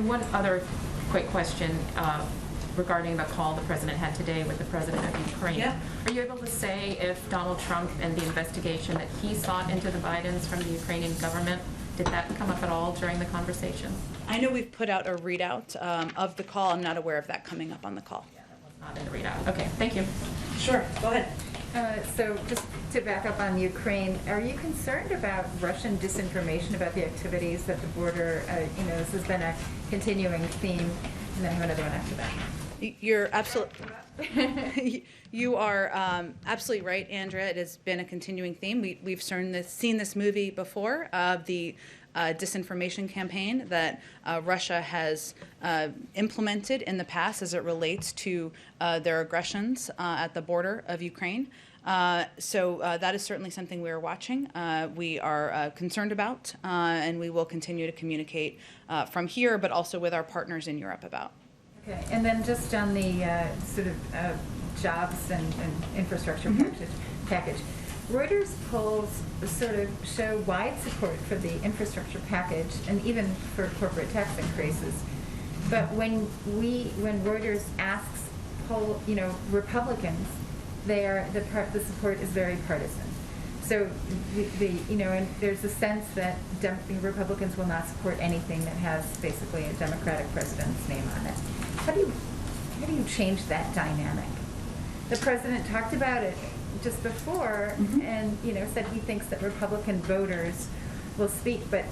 And one other quick question regarding the call the president had today with the president of Ukraine. Yeah. Are you able to say if Donald Trump and the investigation that he sought into the Bidens from the Ukrainian government, did that come up at all during the conversation? I know we've put out a readout of the call. I'm not aware of that coming up on the call. Yeah, that was not in the readout. Okay, thank you. Sure, go ahead. So just to back up on Ukraine, are you concerned about Russian disinformation about the activities at the border? This has been a continuing theme, and then I have another one after that. You're absolutely, you are absolutely right, Andrea. It has been a continuing theme. We've seen this movie before of the disinformation campaign that Russia has implemented in the past as it relates to their aggressions at the border of Ukraine. So that is certainly something we are watching. We are concerned about, and we will continue to communicate from here, but also with our partners in Europe about. Okay, and then just on the sort of jobs and infrastructure package. Reuters polls sort of show wide support for the infrastructure package and even for corporate tax increases. But when Reuters asks Republicans, the support is very partisan. So and there's a sense that Republicans will not support anything that has basically a Democratic president's name on it. How do you change that dynamic? The president talked about it just before, and said he thinks that Republican voters will speak, but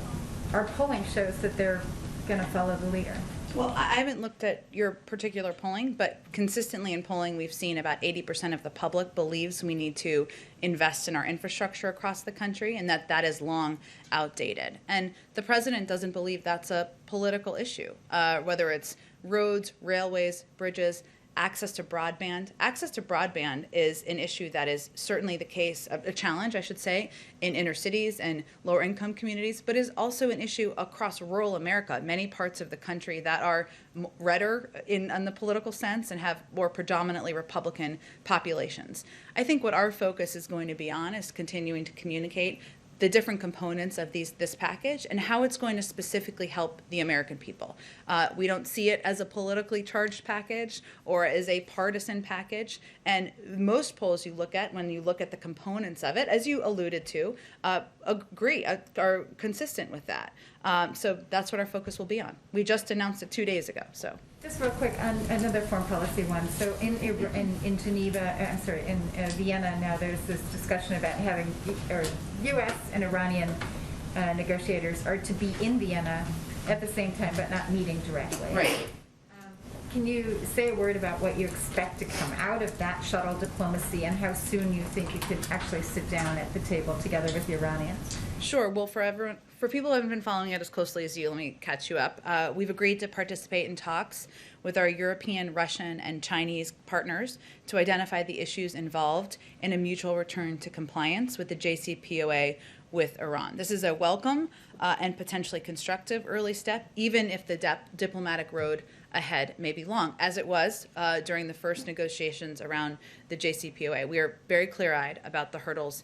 our polling shows that they're going to follow the leader. Well, I haven't looked at your particular polling, but consistently in polling, we've seen about 80% of the public believes we need to invest in our infrastructure across the country, and that is long outdated. And the president doesn't believe that's a political issue, whether it's roads, railways, bridges, access to broadband. Access to broadband is an issue that is certainly the case, a challenge, I should say, in inner cities and lower income communities, but is also an issue across rural America, many parts of the country that are redder in the political sense and have more predominantly Republican populations. I think what our focus is going to be on is continuing to communicate the different components of this package and how it's going to specifically help the American people. We don't see it as a politically charged package or as a partisan package. And most polls you look at, when you look at the components of it, as you alluded to, agree, are consistent with that. So that's what our focus will be on. We just announced it 2 days ago. So. Just real quick on another foreign policy one. So in Vienna now, there's this discussion about having U.S. and Iranian negotiators are to be in Vienna at the same time, but not meeting directly. Right. Can you say a word about what you expect to come out of that shuttle diplomacy and how soon you think you could actually sit down at the table together with the Iranians? Sure. Well, for people who haven't been following it as closely as you, let me catch you up. We've agreed to participate in talks with our European, Russian, and Chinese partners to identify the issues involved in a mutual return to compliance with the JCPOA with Iran. This is a welcome and potentially constructive early step, even if the diplomatic road ahead may be long, as it was during the first negotiations around the JCPOA. We are very clear-eyed about the hurdles